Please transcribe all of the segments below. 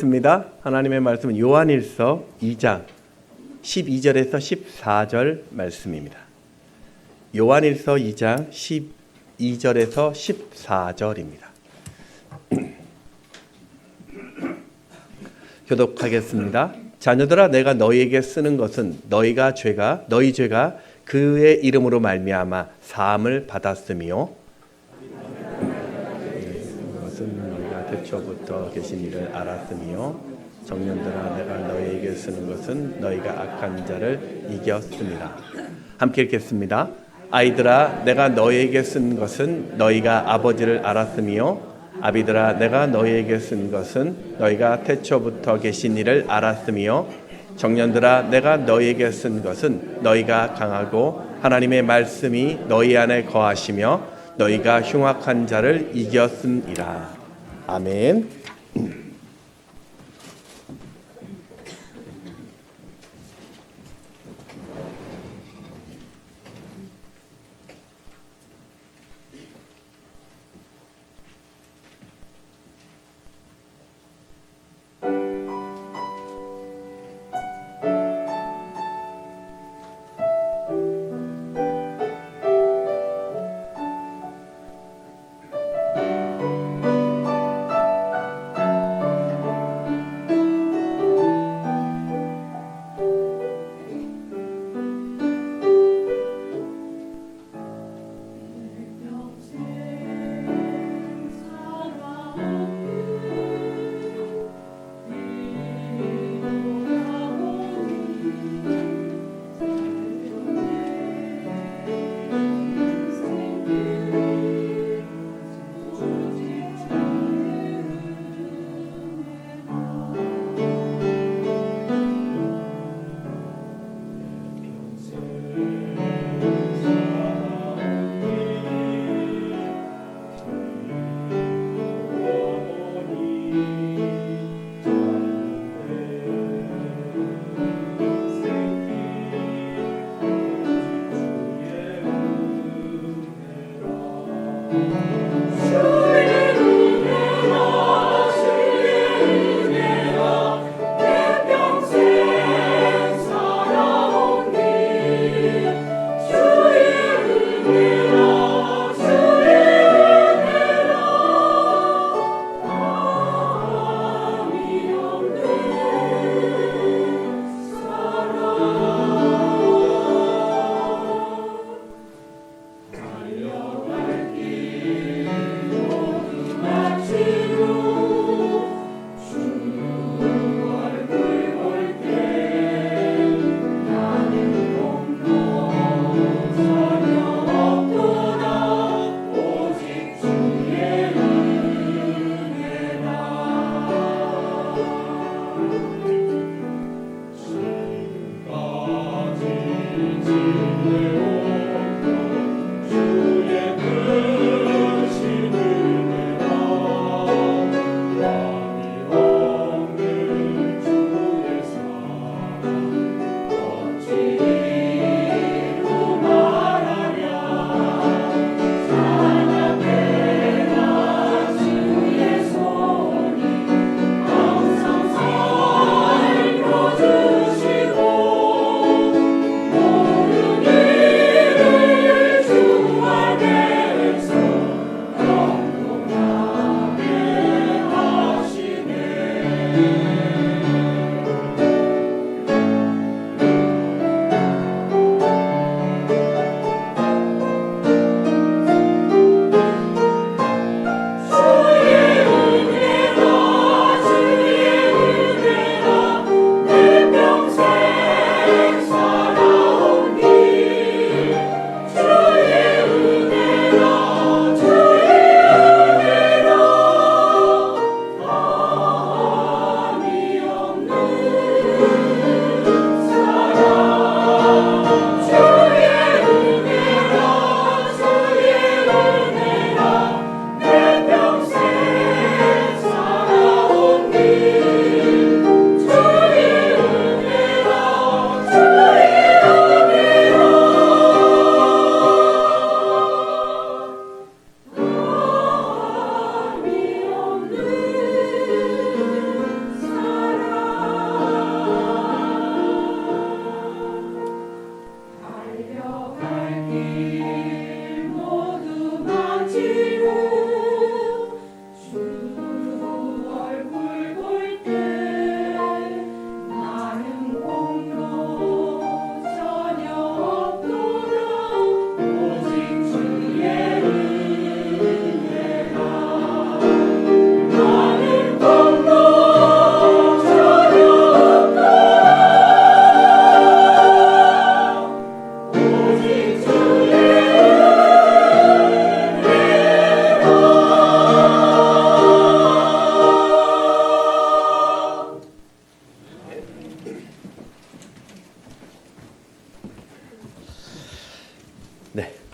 습니다. 하나님의 말씀은 요한일서 2장 12절에서 14절 말씀입니다. 요한일서 2장 12절에서 14절입니다. 교독하겠습니다. 자녀들아, 내가 너희에게 쓰는 것은 너희 죄가 그의 이름으로 말미암아 사함을 받았으며 너희가 태초부터 계신 이를 알았으며 청년들아, 내가 너희에게 쓰는 것은 너희가 악한 자를 이겼습니다. 함께 읽겠습니다. 아이들아, 내가 너희에게 쓴 것은 너희가 아버지를 알았으며 아비들아, 내가 너희에게 쓴 것은 너희가 태초부터 계신 이를 알았으며 청년들아, 내가 너희에게 쓴 것은 너희가 강하고 하나님의 말씀이 너희 안에 거하시며 너희가 흉악한 자를 이겼음이라. 아멘.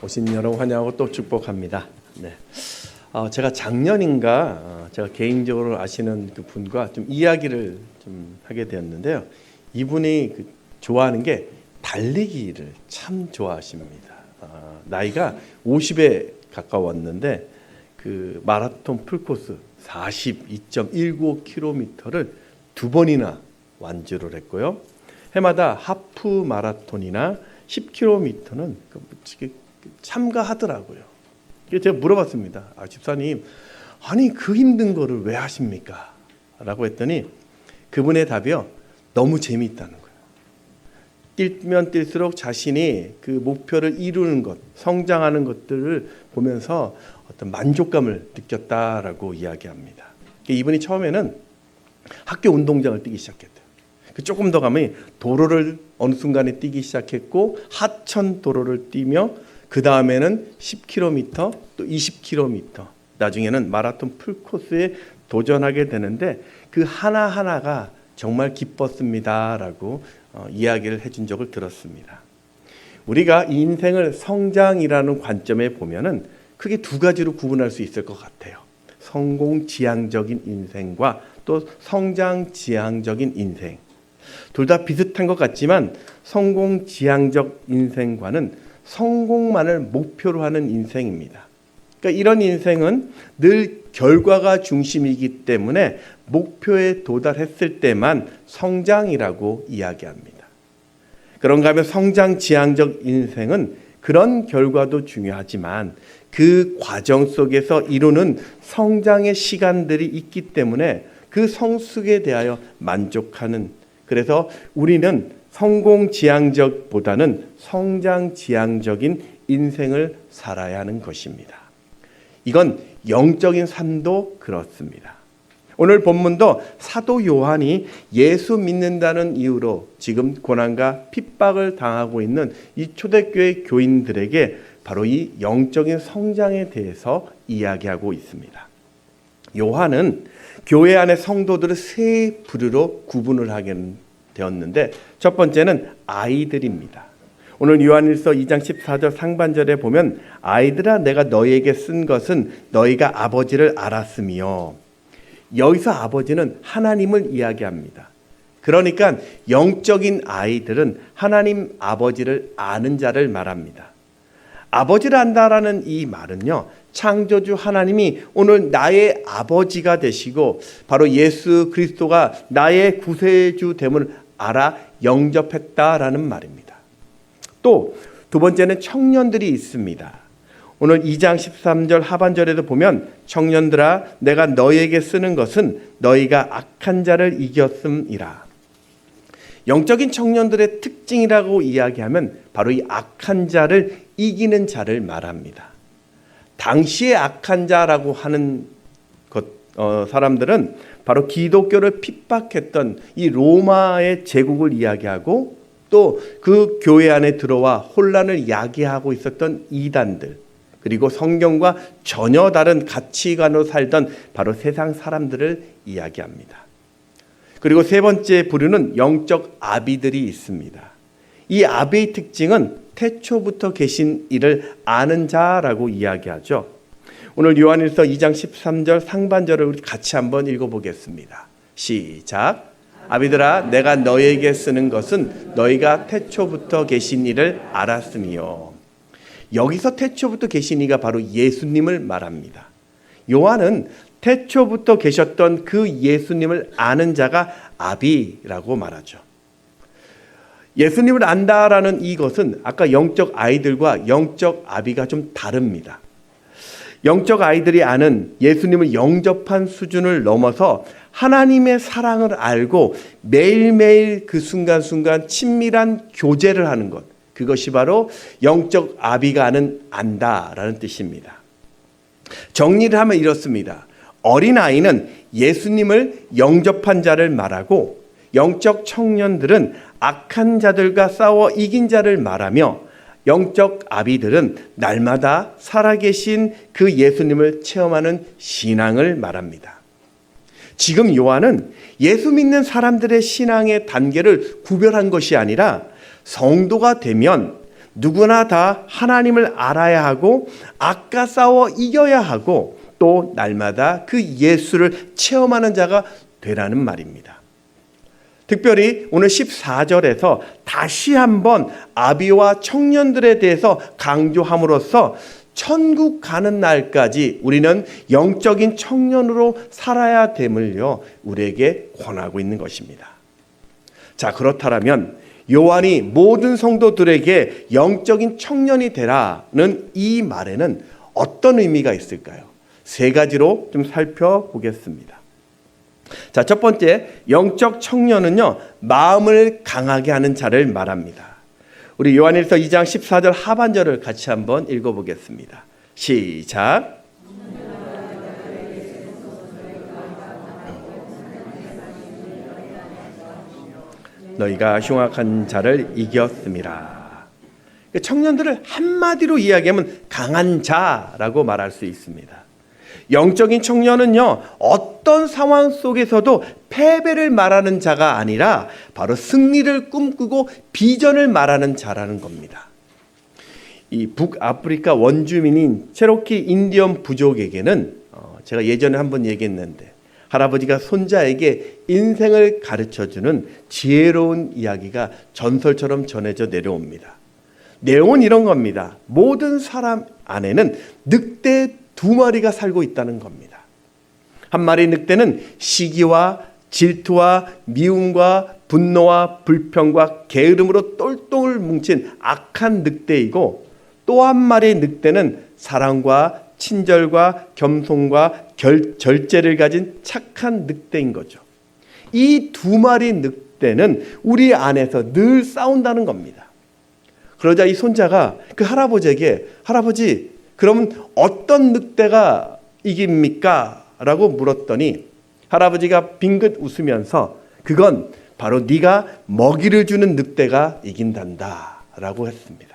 오신 여러분 환영하고 또 축복합니다. 네. 제가 작년인가 제가 개인적으로 아시는 그 분과 좀 이야기를 좀 하게 되었는데요. 이분이 좋아하는 게 달리기를 참 좋아하십니다. 나이가 50에 가까웠는데 그 마라톤 풀코스 42.195km를 두 번이나 완주를 했고요. 해마다 하프 마라톤이나 10km는 참가하더라고요. 그래서 제가 물어봤습니다. 집사님, 아니 그 힘든 거를 왜 하십니까? 라고 했더니 그분의 답이요, 너무 재미있다는 거예요. 뛰면 뛸수록 자신이 그 목표를 이루는 것, 성장하는 것들을 보면서 어떤 만족감을 느꼈다라고 이야기합니다. 이분이 처음에는 학교 운동장을 뛰기 시작했대요. 조금 더 가면 도로를 어느 순간에 뛰기 시작했고 하천 도로를 뛰며 그 다음에는 10km 또 20km 나중에는 마라톤 풀코스에 도전하게 되는데 그 하나하나가 정말 기뻤습니다라고 이야기를 해준 적을 들었습니다. 우리가 인생을 성장이라는 관점에 보면은 크게 두 가지로 구분할 수 있을 것 같아요. 성공지향적인 인생과 또 성장지향적인 인생. 둘 다 비슷한 것 같지만 성공지향적 인생과는 성공만을 목표로 하는 인생입니다. 그러니까 이런 인생은 늘 결과가 중심이기 때문에 목표에 도달했을 때만 성장이라고 이야기합니다. 그런가 하면 성장지향적 인생은 그런 결과도 중요하지만 그 과정 속에서 이루는 성장의 시간들이 있기 때문에 그 성숙에 대하여 만족하는, 그래서 우리는 성공지향적보다는 성장지향적인 인생을 살아야 하는 것입니다. 이건 영적인 삶도 그렇습니다. 오늘 본문도 사도 요한이 예수 믿는다는 이유로 지금 고난과 핍박을 당하고 있는 이 초대교회 교인들에게 바로 이 영적인 성장에 대해서 이야기하고 있습니다. 요한은 교회 안의 성도들을 세 부류로 구분을 하게 되었는데 첫 번째는 아이들입니다. 오늘 요한일서 2장 14절 상반절에 보면 아이들아 내가 너희에게 쓴 것은 너희가 아버지를 알았으며, 여기서 아버지는 하나님을 이야기합니다. 그러니까 영적인 아이들은 하나님 아버지를 아는 자를 말합니다. 아버지를 안다라는 이 말은요, 창조주 하나님이 오늘 나의 아버지가 되시고 바로 예수 그리스도가 나의 구세주 됨을 알아 영접했다라는 말입니다. 또 두 번째는 청년들이 있습니다. 오늘 2장 13절 하반절에도 보면 청년들아 내가 너희에게 쓰는 것은 너희가 악한 자를 이겼음이라. 영적인 청년들의 특징이라고 이야기하면 바로 이 악한 자를 이기는 자를 말합니다. 당시의 악한 자라고 하는 사람들은 바로 기독교를 핍박했던 이 로마의 제국을 이야기하고 또 그 교회 안에 들어와 혼란을 야기하고 있었던 이단들, 그리고 성경과 전혀 다른 가치관으로 살던 바로 세상 사람들을 이야기합니다. 그리고 세 번째 부류는 영적 아비들이 있습니다. 이 아비의 특징은 태초부터 계신 이를 아는 자라고 이야기하죠. 오늘 요한일서 2장 13절 상반절을 우리 같이 한번 읽어보겠습니다. 시작. 아비들아 내가 너희에게 쓰는 것은 너희가 태초부터 계신 이를 알았으며. 여기서 태초부터 계신 이가 바로 예수님을 말합니다. 요한은 태초부터 계셨던 그 예수님을 아는 자가 아비라고 말하죠. 예수님을 안다라는 이것은 아까 영적 아이들과 영적 아비가 좀 다릅니다. 영적 아이들이 아는 예수님을 영접한 수준을 넘어서 하나님의 사랑을 알고 매일매일 그 순간순간 친밀한 교제를 하는 것, 그것이 바로 영적 아비가 아는 안다라는 뜻입니다. 정리를 하면 이렇습니다. 어린아이는 예수님을 영접한 자를 말하고 영적 청년들은 악한 자들과 싸워 이긴 자를 말하며 영적 아비들은 날마다 살아계신 그 예수님을 체험하는 신앙을 말합니다. 지금 요한은 예수 믿는 사람들의 신앙의 단계를 구별한 것이 아니라 성도가 되면 누구나 다 하나님을 알아야 하고 악과 싸워 이겨야 하고 또 날마다 그 예수를 체험하는 자가 되라는 말입니다. 특별히 오늘 14절에서 다시 한번 아비와 청년들에 대해서 강조함으로써 천국 가는 날까지 우리는 영적인 청년으로 살아야 됨을요 우리에게 권하고 있는 것입니다. 자, 그렇다면 요한이 모든 성도들에게 영적인 청년이 되라는 이 말에는 어떤 의미가 있을까요? 세 가지로 좀 살펴보겠습니다. 자, 첫 번째, 영적 청년은요 마음을 강하게 하는 자를 말합니다. 우리 요한일서 2장 14절 하반절을 같이 한번 읽어보겠습니다. 시작. 너희가 흉악한 자를 이겼음이라. 청년들을 한마디로 이야기하면 강한 자라고 말할 수 있습니다. 영적인 청년은요 어떤 상황 속에서도 패배를 말하는 자가 아니라 바로 승리를 꿈꾸고 비전을 말하는 자라는 겁니다. 이 북아프리카 원주민인 체로키 인디언 부족에게는 제가 예전에 한번 얘기했는데 할아버지가 손자에게 인생을 가르쳐주는 지혜로운 이야기가 전설처럼 전해져 내려옵니다. 내용은 이런 겁니다. 모든 사람 안에는 늑대 2마리가 살고 있다는 겁니다. 한 마리 늑대는 시기와 질투와 미움과 분노와 불평과 게으름으로 똘똘 뭉친 악한 늑대이고 또 한 마리 늑대는 사랑과 친절과 겸손과 절제를 가진 착한 늑대인 거죠. 이 2마리 늑대는 우리 안에서 늘 싸운다는 겁니다. 그러자 이 손자가 그 할아버지에게 할아버지 그러면 어떤 늑대가 이깁니까? 라고 물었더니 할아버지가 빙긋 웃으면서 그건 바로 네가 먹이를 주는 늑대가 이긴단다 라고 했습니다.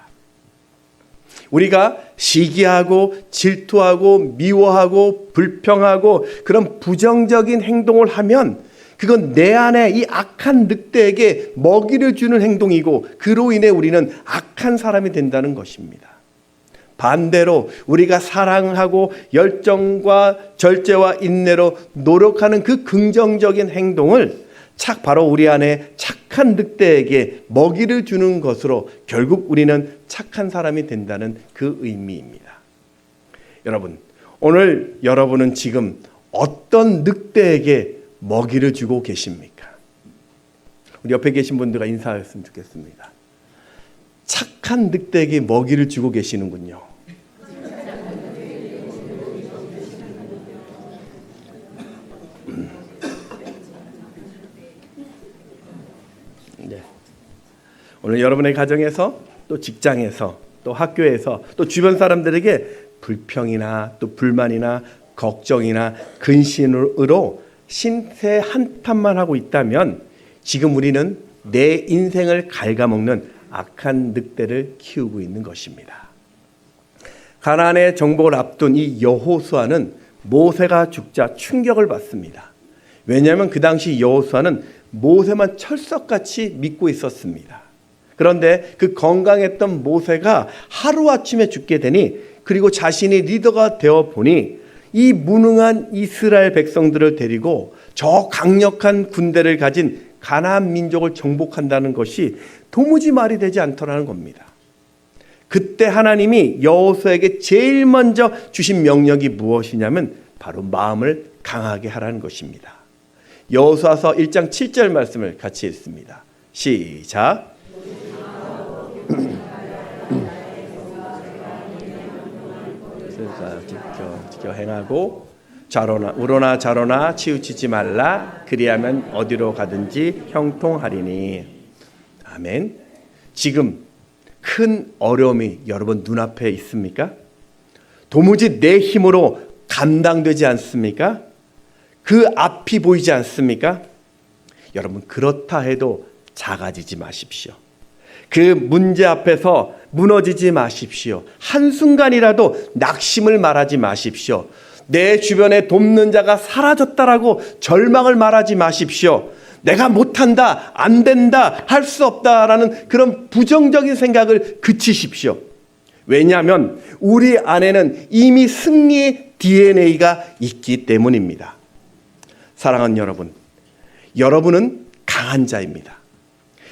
우리가 시기하고 질투하고 미워하고 불평하고 그런 부정적인 행동을 하면 그건 내 안에 이 악한 늑대에게 먹이를 주는 행동이고 그로 인해 우리는 악한 사람이 된다는 것입니다. 반대로 우리가 사랑하고 열정과 절제와 인내로 노력하는 그 긍정적인 행동을 바로 우리 안에 착한 늑대에게 먹이를 주는 것으로 결국 우리는 착한 사람이 된다는 그 의미입니다. 여러분, 오늘 여러분은 지금 어떤 늑대에게 먹이를 주고 계십니까? 우리 옆에 계신 분들과 인사하셨으면 좋겠습니다. 착한 늑대에게 먹이를 주고 계시는군요. 네. 오늘 여러분의 가정에서 또 직장에서 또 학교에서 또 주변 사람들에게 불평이나 또 불만이나 걱정이나 근심으로 신세 한탄만 하고 있다면 지금 우리는 내 인생을 갉아먹는 악한 늑대를 키우고 있는 것입니다. 가나안의 정복을 앞둔 이 여호수아는 모세가 죽자 충격을 받습니다. 왜냐하면 그 당시 여호수아는 모세만 철석같이 믿고 있었습니다. 그런데 그 건강했던 모세가 하루아침에 죽게 되니 그리고 자신이 리더가 되어 보니 이 무능한 이스라엘 백성들을 데리고 저 강력한 군대를 가진 가나안 민족을 정복한다는 것이 도무지 말이 되지 않더라는 겁니다. 그때 하나님이 여호수아에게 제일 먼저 주신 명령이 무엇이냐면 바로 마음을 강하게 하라는 것입니다. 여호수아서 1장 7절 말씀을 같이 읽습니다. 시작. 지켜 행하고 우로나 좌로나 치우치지 말라. 그리하면 어디로 가든지 형통하리니. 아멘. 지금 큰 어려움이 여러분 눈앞에 있습니까? 도무지 내 힘으로 감당되지 않습니까? 그 앞이 보이지 않습니까? 여러분 그렇다 해도 작아지지 마십시오. 그 문제 앞에서 무너지지 마십시오. 한순간이라도 낙심을 말하지 마십시오. 내 주변에 돕는 자가 사라졌다라고 절망을 말하지 마십시오. 내가 못한다, 안 된다, 할 수 없다라는 그런 부정적인 생각을 그치십시오. 왜냐하면 우리 안에는 이미 승리의 DNA가 있기 때문입니다. 사랑하는 여러분, 여러분은 강한 자입니다.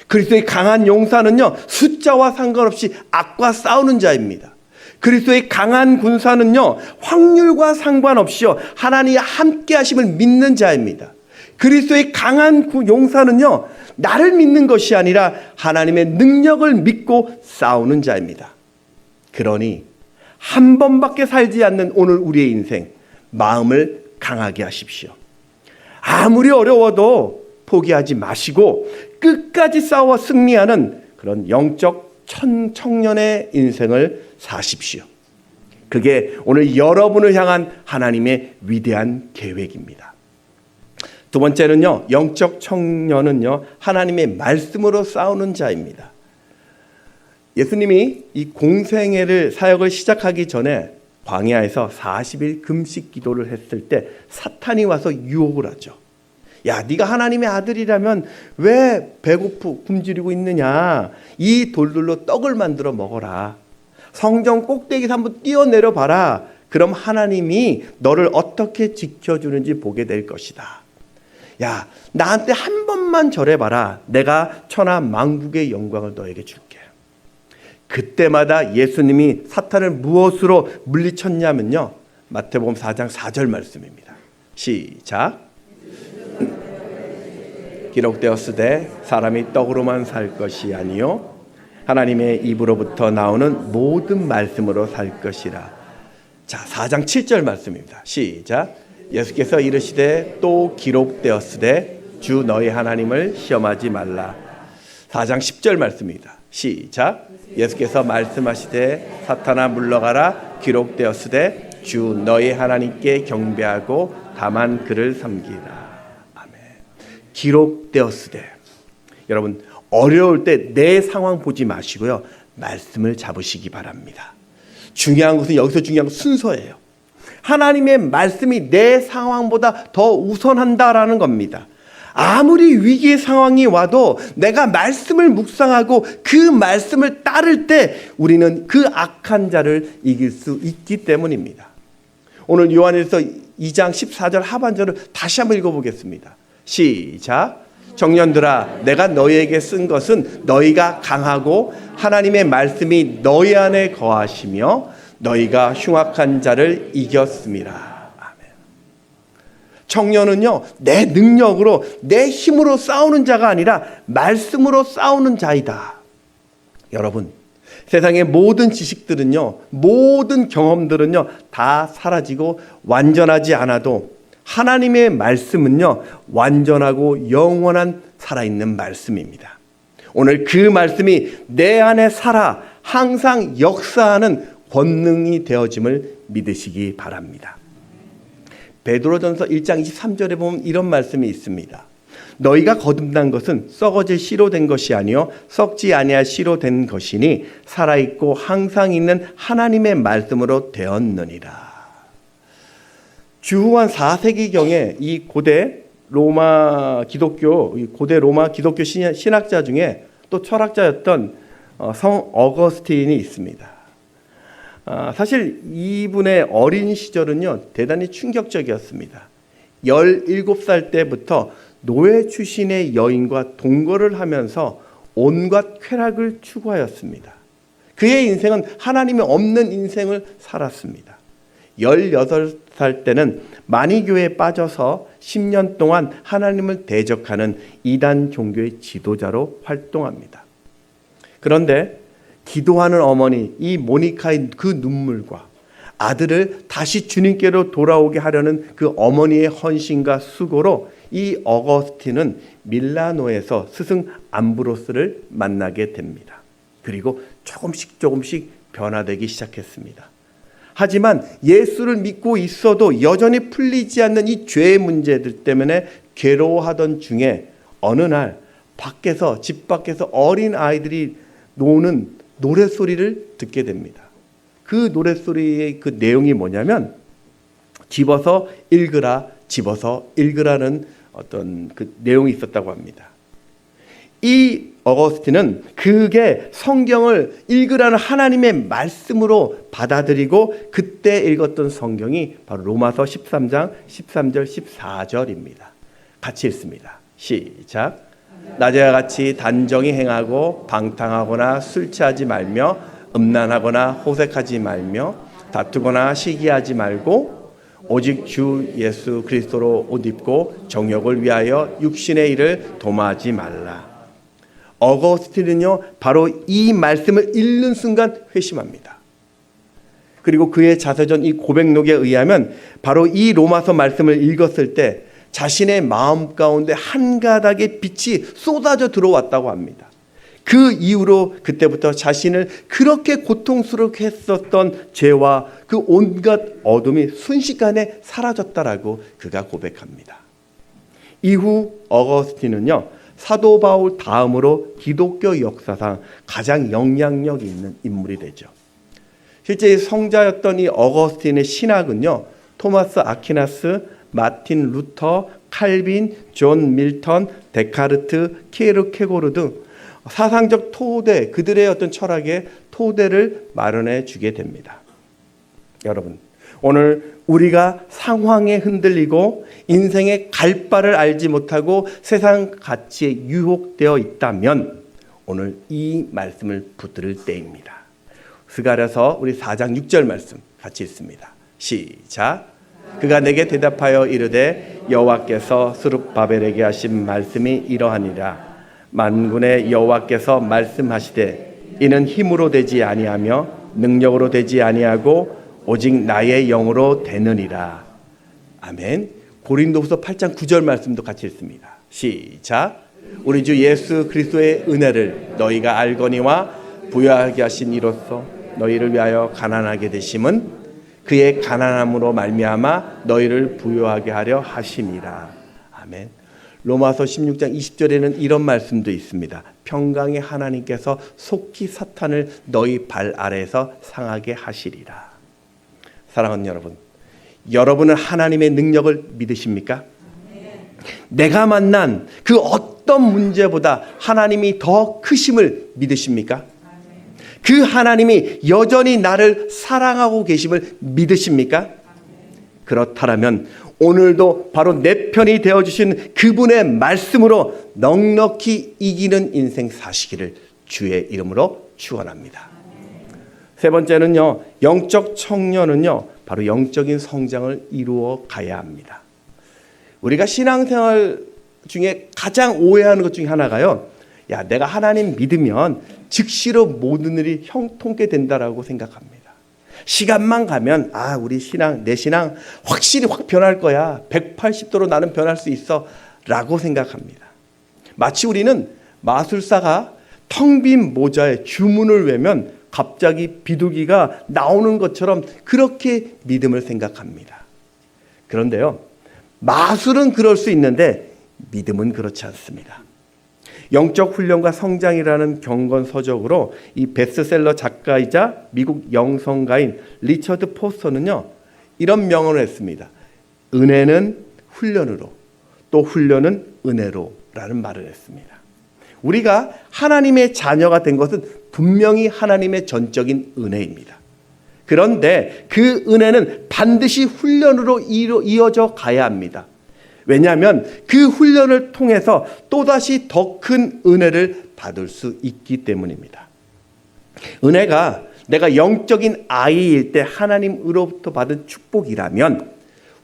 그리스도의 강한 용사는요, 숫자와 상관없이 악과 싸우는 자입니다. 그리스도의 강한 군사는요, 확률과 상관없이요, 하나님이 함께 하심을 믿는 자입니다. 그리스도의 강한 용사는요, 나를 믿는 것이 아니라 하나님의 능력을 믿고 싸우는 자입니다. 그러니 한 번밖에 살지 않는 오늘 우리의 인생, 마음을 강하게 하십시오. 아무리 어려워도 포기하지 마시고 끝까지 싸워 승리하는 그런 영적 청년의 인생을 사십시오. 그게 오늘 여러분을 향한 하나님의 위대한 계획입니다. 두 번째는요, 영적 청년은요, 하나님의 말씀으로 싸우는 자입니다. 예수님이 이 공생애를 사역을 시작하기 전에 광야에서 40일 금식 기도를 했을 때 사탄이 와서 유혹을 하죠. 야, 네가 하나님의 아들이라면 왜 배고프 굶주리고 있느냐? 이 돌들로 떡을 만들어 먹어라. 성전 꼭대기에서 한번 뛰어내려 봐라. 그럼 하나님이 너를 어떻게 지켜주는지 보게 될 것이다. 야, 나한테 한 번만 절해봐라. 내가 천하 만국의 영광을 너에게 줄게. 그때마다 예수님이 사탄을 무엇으로 물리쳤냐면요, 마태복음 4장 4절 말씀입니다. 시작. 기록되었으되 사람이 떡으로만 살 것이 아니요 하나님의 입으로부터 나오는 모든 말씀으로 살 것이라. 자, 4장 7절 말씀입니다. 시작. 예수께서 이르시되 또 기록되었으되 주 너희 하나님을 시험하지 말라. 4장 10절 말씀입니다. 시작. 예수께서 말씀하시되 사탄아 물러가라. 기록되었으되 주 너희 하나님께 경배하고 다만 그를 섬기라. 아멘. 기록되었으되, 여러분 어려울 때 내 상황 보지 마시고요, 말씀을 잡으시기 바랍니다. 중요한 것은, 여기서 중요한 것은 순서예요. 하나님의 말씀이 내 상황보다 더 우선한다라는 겁니다. 아무리 위기의 상황이 와도 내가 말씀을 묵상하고 그 말씀을 따를 때 우리는 그 악한 자를 이길 수 있기 때문입니다. 오늘 요한일서 2장 14절 하반절을 다시 한번 읽어보겠습니다. 시작. 청년들아, 내가 너희에게 쓴 것은 너희가 강하고 하나님의 말씀이 너희 안에 거하시며 너희가 흉악한 자를 이겼습니다. 청년은요, 내 능력으로, 내 힘으로 싸우는 자가 아니라 말씀으로 싸우는 자이다. 여러분, 세상의 모든 지식들은요, 모든 경험들은요, 다 사라지고 완전하지 않아도 하나님의 말씀은요, 완전하고 영원한 살아있는 말씀입니다. 오늘 그 말씀이 내 안에 살아 항상 역사하는 권능이 되어짐을 믿으시기 바랍니다. 베드로전서 1장 23절에 보면 이런 말씀이 있습니다. 너희가 거듭난 것은 썩어질 씨로 된 것이 아니요 썩지 아니할 씨로 된 것이니 살아있고 항상 있는 하나님의 말씀으로 되었느니라. 주후한 4세기경에 이 고대 로마 기독교 신학자 중에 또 철학자였던 성 어거스틴이 있습니다. 사실 이분의 어린 시절은요, 대단히 충격적이었습니다. 17살 때부터 노예 출신의 여인과 동거를 하면서 온갖 쾌락을 추구하였습니다. 그의 인생은 하나님이 없는 인생을 살았습니다. 18살 때는 만이교에 빠져서 10년 동안 하나님을 대적하는 이단 종교의 지도자로 활동합니다. 그런데 기도하는 어머니, 이 모니카의 그 눈물과 아들을 다시 주님께로 돌아오게 하려는 그 어머니의 헌신과 수고로 이 어거스틴은 밀라노에서 스승 암브로스를 만나게 됩니다. 그리고 조금씩 변화되기 시작했습니다. 하지만 예수를 믿고 있어도 여전히 풀리지 않는 이 죄의 문제들 때문에 괴로워하던 중에 어느 날 집 밖에서 어린 아이들이 노는 노랫소리를 듣게 됩니다. 그 노랫소리의 그 내용이 뭐냐면 집어서 읽으라는 어떤 그 내용이 있었다고 합니다. 이 어거스틴은 그게 성경을 읽으라는 하나님의 말씀으로 받아들이고 그때 읽었던 성경이 바로 로마서 13장 13절 14절입니다. 같이 읽습니다. 시작. 낮에와 같이 단정히 행하고 방탕하거나 술 취하지 말며 음란하거나 호색하지 말며 다투거나 시기하지 말고 오직 주 예수 그리스도로 옷 입고 정욕을 위하여 육신의 일을 도모하지 말라. 어거스틴은요 바로 이 말씀을 읽는 순간 회심합니다. 그리고 그의 자서전 이 고백록에 의하면 바로 이 로마서 말씀을 읽었을 때 자신의 마음 가운데 한 가닥의 빛이 쏟아져 들어왔다고 합니다. 그 이후로 그때부터 자신을 그렇게 고통스럽게 했었던 죄와 그 온갖 어둠이 순식간에 사라졌다라고 그가 고백합니다. 이후 어거스틴은요 사도 바울 다음으로 기독교 역사상 가장 영향력 있는 인물이 되죠. 실제 성자였던 이 어거스틴의 신학은요 토마스 아퀴나스, 마틴 루터, 칼빈, 존 밀턴, 데카르트, 키에르케고르 등 사상적 토대, 그들의 어떤 철학의 토대를 마련해 주게 됩니다. 여러분, 오늘 우리가 상황에 흔들리고 인생의 갈 바를 알지 못하고 세상 가치에 유혹되어 있다면 오늘 이 말씀을 붙들 때입니다. 스가랴서 우리 4장 6절 말씀 같이 읽습니다. 시작. 그가 내게 대답하여 이르되 여호와께서 스룹바벨에게 하신 말씀이 이러하니라. 만군의 여호와께서 말씀하시되 이는 힘으로 되지 아니하며 능력으로 되지 아니하고 오직 나의 영으로 되느니라. 아멘. 고린도후서 8장 9절 말씀도 같이 읽습니다. 시작. 우리 주 예수 그리스도의 은혜를 너희가 알거니와 부요하게 하신 이로써 너희를 위하여 가난하게 되심은 그의 가난함으로 말미암아 너희를 부요하게 하려 하심이라. 아멘. 로마서 16장 20절에는 이런 말씀도 있습니다. 평강의 하나님께서 속히 사탄을 너희 발 아래에서 상하게 하시리라. 사랑하는 여러분, 여러분은 하나님의 능력을 믿으십니까? 내가 만난 그 어떤 문제보다 하나님이 더 크심을 믿으십니까? 그 하나님이 여전히 나를 사랑하고 계심을 믿으십니까? 그렇다면 오늘도 바로 내 편이 되어주신 그분의 말씀으로 넉넉히 이기는 인생 사시기를 주의 이름으로 축원합니다. 세 번째는요, 영적 청년은요 바로 영적인 성장을 이루어 가야 합니다. 우리가 신앙생활 중에 가장 오해하는 것 중에 하나가요, 야, 내가 하나님 믿으면 즉시로 모든 일이 형통케 된다라고 생각합니다. 시간만 가면 우리 신앙, 내 신앙 확실히 확 변할 거야. 180도로 나는 변할 수 있어 라고 생각합니다. 마치 우리는 마술사가 텅 빈 모자에 주문을 외면 갑자기 비둘기가 나오는 것처럼 그렇게 믿음을 생각합니다. 그런데요, 마술은 그럴 수 있는데 믿음은 그렇지 않습니다. 영적 훈련과 성장이라는 경건서적으로 이 베스트셀러 작가이자 미국 영성가인 리처드 포스터는요 이런 명언을 했습니다. 은혜는 훈련으로, 또 훈련은 은혜로 라는 말을 했습니다. 우리가 하나님의 자녀가 된 것은 분명히 하나님의 전적인 은혜입니다. 그런데 그 은혜는 반드시 훈련으로 이어져 가야 합니다. 왜냐하면 그 훈련을 통해서 또다시 더 큰 은혜를 받을 수 있기 때문입니다. 은혜가 내가 영적인 아이일 때 하나님으로부터 받은 축복이라면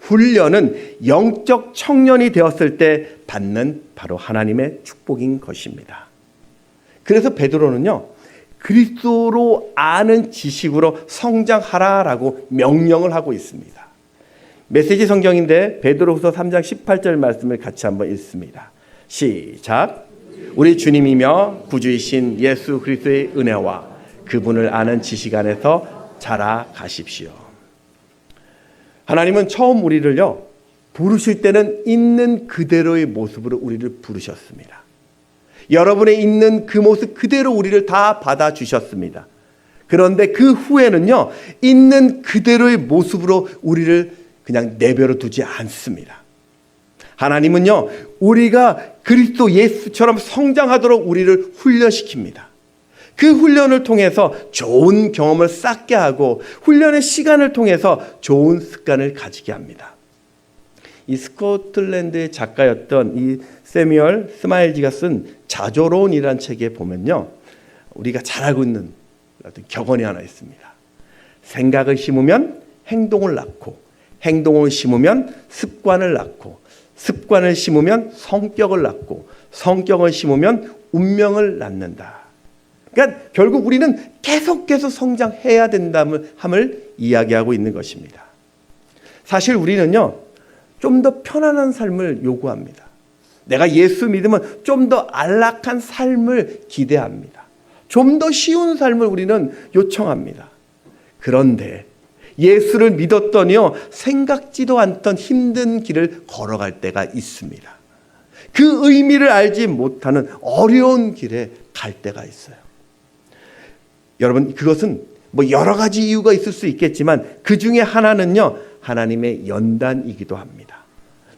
훈련은 영적 청년이 되었을 때 받는 바로 하나님의 축복인 것입니다. 그래서 베드로는요, 그리스도로 아는 지식으로 성장하라라고 명령을 하고 있습니다. 메시지 성경인데 베드로후서 3장 18절 말씀을 같이 한번 읽습니다. 시작. 우리 주님이며 구주이신 예수 그리스도의 은혜와 그분을 아는 지식 안에서 자라가십시오. 하나님은 처음 우리를요 부르실 때는 있는 그대로의 모습으로 우리를 부르셨습니다. 여러분의 있는 그 모습 그대로 우리를 다 받아주셨습니다. 그런데 그 후에는요 있는 그대로의 모습으로 우리를 그냥 내버려 두지 않습니다. 하나님은요, 우리가 그리스도 예수처럼 성장하도록 우리를 훈련시킵니다. 그 훈련을 통해서 좋은 경험을 쌓게 하고 훈련의 시간을 통해서 좋은 습관을 가지게 합니다. 이 스코틀랜드의 작가였던 이 세뮤얼 스마일지가 쓴 자조론이라는 책에 보면요, 우리가 잘 알고 있는 어떤 격언이 하나 있습니다. 생각을 심으면 행동을 낳고, 행동을 심으면 습관을 낳고, 습관을 심으면 성격을 낳고, 성격을 심으면 운명을 낳는다. 그러니까 결국 우리는 계속해서 성장해야 된다함을 이야기하고 있는 것입니다. 사실 우리는요, 좀 더 편안한 삶을 요구합니다. 내가 예수 믿으면 좀 더 안락한 삶을 기대합니다. 좀 더 쉬운 삶을 우리는 요청합니다. 그런데 예수를 믿었더니요, 생각지도 않던 힘든 길을 걸어갈 때가 있습니다. 그 의미를 알지 못하는 어려운 길에 갈 때가 있어요. 여러분, 그것은 뭐 여러 가지 이유가 있을 수 있겠지만 그 중에 하나는요, 하나님의 연단이기도 합니다.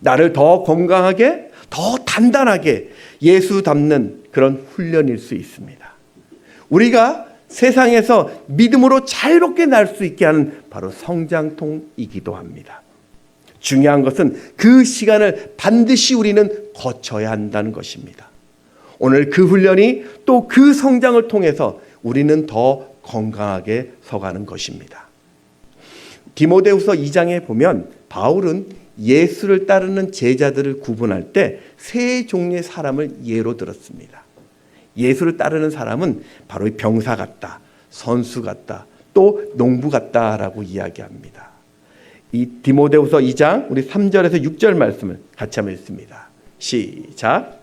나를 더 건강하게, 더 단단하게 예수 닮는 그런 훈련일 수 있습니다. 우리가 세상에서 믿음으로 자유롭게 날 수 있게 하는 바로 성장통이기도 합니다. 중요한 것은 그 시간을 반드시 우리는 거쳐야 한다는 것입니다. 오늘 그 훈련이 또 그 성장을 통해서 우리는 더 건강하게 서가는 것입니다. 디모데후서 2장에 보면 바울은 예수를 따르는 제자들을 구분할 때 세 종류의 사람을 예로 들었습니다. 예수를 따르는 사람은 바로 병사 같다, 선수 같다, 또 농부 같다라고 이야기합니다. 이 디모데후서 2장 우리 3절에서 6절 말씀을 같이 한번 읽습니다. 시작.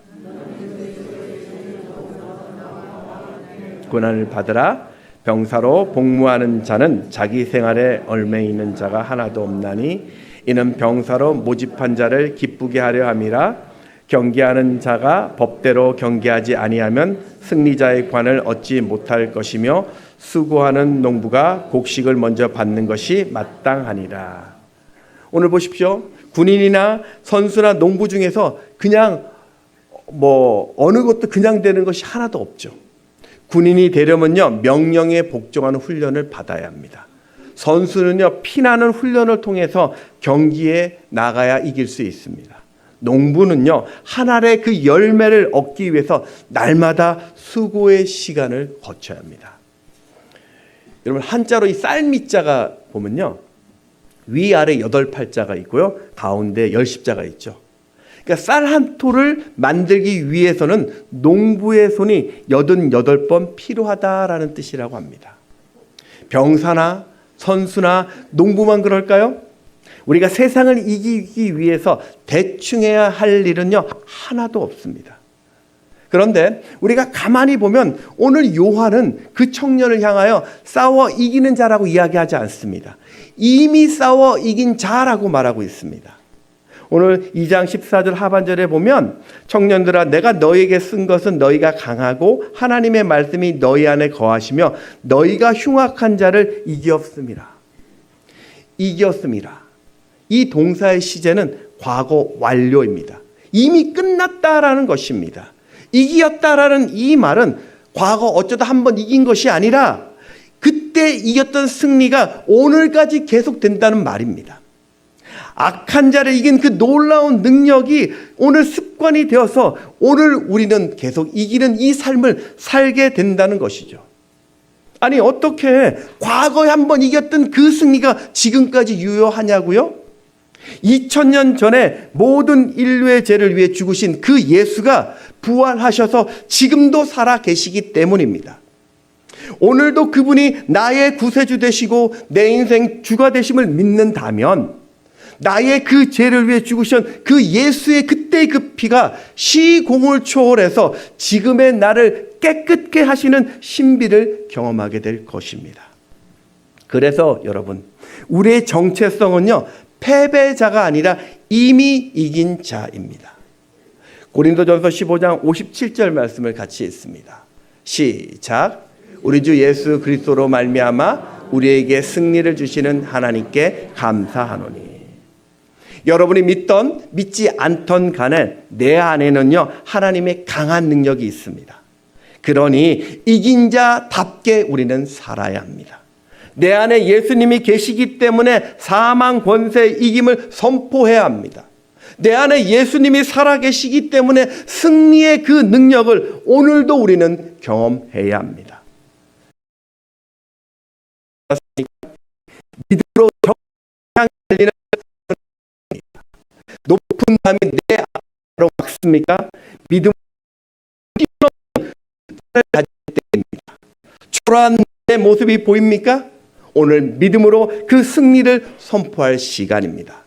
고난을 받으라. 병사로 복무하는 자는 자기 생활에 얽매 있는 자가 하나도 없나니 이는 병사로 모집한 자를 기쁘게 하려 함이라. 경계하는 자가 법대로 경계하지 아니하면 승리자의 관을 얻지 못할 것이며 수고하는 농부가 곡식을 먼저 받는 것이 마땅하니라. 오늘 보십시오. 군인이나 선수나 농부 중에서 그냥 어느 것도 그냥 되는 것이 하나도 없죠. 군인이 되려면요, 명령에 복종하는 훈련을 받아야 합니다. 선수는요, 피나는 훈련을 통해서 경기에 나가야 이길 수 있습니다. 농부는요, 한 알의 그 열매를 얻기 위해서 날마다 수고의 시간을 거쳐야 합니다. 여러분, 한자로 이 쌀미자가 보면요, 위아래 8팔자가 있고요, 가운데 10십자가 있죠. 그러니까 쌀 한 토를 만들기 위해서는 농부의 손이 88번 필요하다라는 뜻이라고 합니다. 병사나 선수나 농부만 그럴까요? 우리가 세상을 이기기 위해서 대충 해야 할 일은요, 하나도 없습니다. 그런데 우리가 가만히 보면 오늘 요한은 그 청년을 향하여 싸워 이기는 자라고 이야기하지 않습니다. 이미 싸워 이긴 자라고 말하고 있습니다. 오늘 2장 14절 하반절에 보면 청년들아 내가 너희에게 쓴 것은 너희가 강하고 하나님의 말씀이 너희 안에 거하시며 너희가 흉악한 자를 이기었음이라. 이기었음이라. 이 동사의 시제는 과거 완료입니다. 이미 끝났다라는 것입니다. 이기었다라는 이 말은 과거 어쩌다 한번 이긴 것이 아니라 그때 이겼던 승리가 오늘까지 계속된다는 말입니다. 악한 자를 이긴 그 놀라운 능력이 오늘 습관이 되어서 오늘 우리는 계속 이기는 이 삶을 살게 된다는 것이죠. 아니, 어떻게 과거에 한번 이겼던 그 승리가 지금까지 유효하냐고요? 2000년 전에 모든 인류의 죄를 위해 죽으신 그 예수가 부활하셔서 지금도 살아 계시기 때문입니다. 오늘도 그분이 나의 구세주 되시고 내 인생 주가 되심을 믿는다면 나의 그 죄를 위해 죽으신 그 예수의 그때의 그 피가 시공을 초월해서 지금의 나를 깨끗게 하시는 신비를 경험하게 될 것입니다. 그래서 여러분, 우리의 정체성은요, 패배자가 아니라 이미 이긴 자입니다. 고린도전서 15장 57절 말씀을 같이 읽습니다. 시작. 우리 주 예수 그리스도로 말미암아 우리에게 승리를 주시는 하나님께 감사하노니. 여러분이 믿던 믿지 않던 간에 내 안에는요 하나님의 강한 능력이 있습니다. 그러니 이긴 자답게 우리는 살아야 합니다. 내 안에 예수님이 계시기 때문에 사망 권세의 이김을 선포해야 합니다. 내 안에 예수님이 살아계시기 때문에 승리의 그 능력을 오늘도 우리는 경험해야 합니다. 믿음으로 정향 달리는 높은 담이 내 앞으로 막습니까? 믿음으로 가질 때입니다. 초라한 내 모습이 보입니까? 오늘 믿음으로 그 승리를 선포할 시간입니다.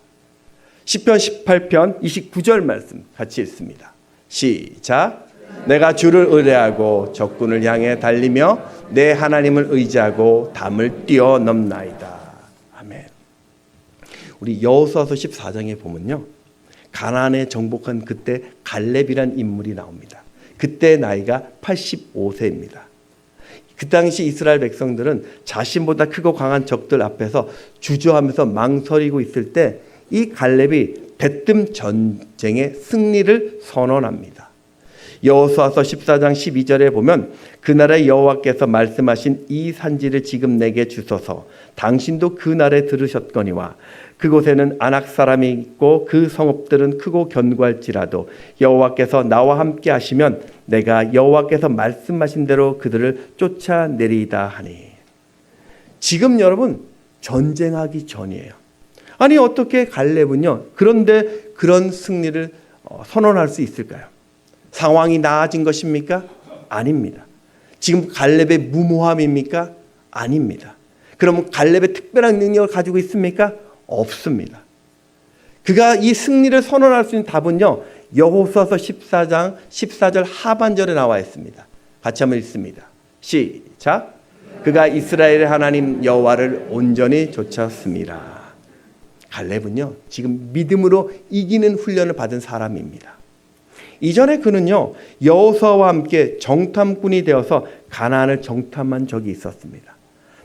시편 18편 29절 말씀 같이 읽습니다. 시작. 내가 주를 의뢰하고 적군을 향해 달리며 내 하나님을 의지하고 담을 뛰어넘나이다. 아멘. 우리 여호수아서 14장에 보면요, 가나안에 정복한 그때 갈렙이란 인물이 나옵니다. 그때 나이가 85세입니다. 그 당시 이스라엘 백성들은 자신보다 크고 강한 적들 앞에서 주저하면서 망설이고 있을 때 이 갈렙이 베뜸 전쟁의 승리를 선언합니다. 여호수아서 14장 12절에 보면 그날에 여호와께서 말씀하신 이 산지를 지금 내게 주소서. 당신도 그날에 들으셨거니와 그곳에는 아낙 사람이 있고 그 성읍들은 크고 견고할지라도 여호와께서 나와 함께 하시면 내가 여호와께서 말씀하신 대로 그들을 쫓아내리이다 하니. 지금 여러분 전쟁하기 전이에요. 아니 어떻게 갈렙은요 그런데 그런 승리를 선언할 수 있을까요? 상황이 나아진 것입니까? 아닙니다. 지금 갈렙의 무모함입니까? 아닙니다. 그러면 갈렙의 특별한 능력을 가지고 있습니까? 없습니다. 그가 이 승리를 선언할 수 있는 답은요 여호수아서 14장 14절 하반절에 나와 있습니다. 같이 한번 읽습니다. 시작. 그가 이스라엘의 하나님 여호와를 온전히 좇았습니다. 갈렙은요 지금 믿음으로 이기는 훈련을 받은 사람입니다. 이전에 그는요 여호수아와 함께 정탐꾼이 되어서 가나안을 정탐한 적이 있었습니다.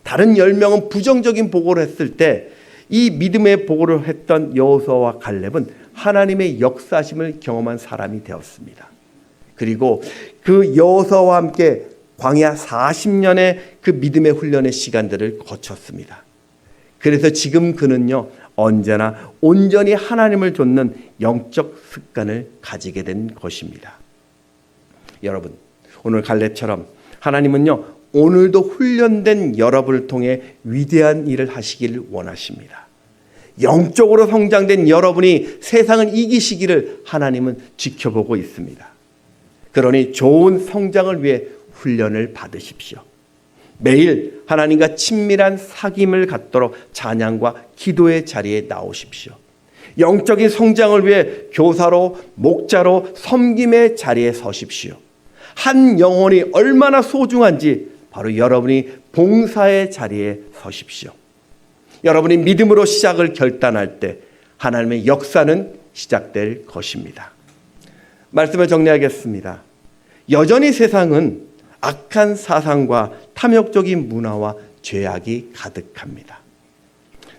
다른 10명은 부정적인 보고를 했을 때 이 믿음의 보고를 했던 여호수아와 갈렙은 하나님의 역사심을 경험한 사람이 되었습니다. 그리고 그 여호수아와 함께 광야 40년의 그 믿음의 훈련의 시간들을 거쳤습니다. 그래서 지금 그는요 언제나 온전히 하나님을 좇는 영적 습관을 가지게 된 것입니다. 여러분, 오늘 갈렙처럼 하나님은요 오늘도 훈련된 여러분을 통해 위대한 일을 하시기를 원하십니다. 영적으로 성장된 여러분이 세상을 이기시기를 하나님은 지켜보고 있습니다. 그러니 좋은 성장을 위해 훈련을 받으십시오. 매일 하나님과 친밀한 사귐을 갖도록 찬양과 기도의 자리에 나오십시오. 영적인 성장을 위해 교사로, 목자로 섬김의 자리에 서십시오. 한 영혼이 얼마나 소중한지 바로 여러분이 봉사의 자리에 서십시오. 여러분이 믿음으로 시작을 결단할 때 하나님의 역사는 시작될 것입니다. 말씀을 정리하겠습니다. 여전히 세상은 악한 사상과 탐욕적인 문화와 죄악이 가득합니다.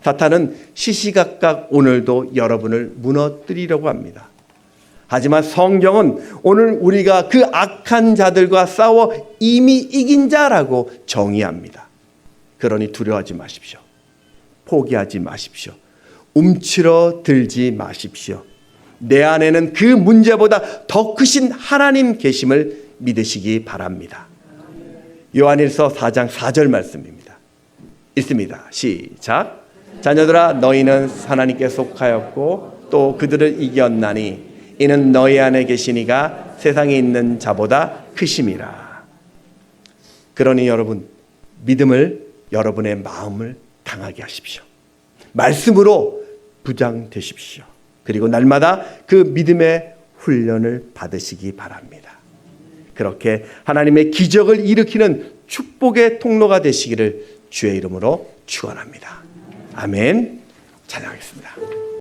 사탄은 시시각각 오늘도 여러분을 무너뜨리려고 합니다. 하지만 성경은 오늘 우리가 그 악한 자들과 싸워 이미 이긴 자라고 정의합니다. 그러니 두려워하지 마십시오. 포기하지 마십시오. 움츠러들지 마십시오. 내 안에는 그 문제보다 더 크신 하나님 계심을 믿으시기 바랍니다. 요한일서 4장 4절 말씀입니다. 읽습니다. 시작. 자녀들아 너희는 하나님께 속하였고 또 그들을 이겼나니 이는 너희 안에 계시니가 세상에 있는 자보다 크심이라. 그러니 여러분 믿음을 여러분의 마음을 강하게 하십시오. 말씀으로 부장되십시오. 그리고 날마다 그 믿음의 훈련을 받으시기 바랍니다. 그렇게 하나님의 기적을 일으키는 축복의 통로가 되시기를 주의 이름으로 축원합니다. 아멘. 찬양하겠습니다.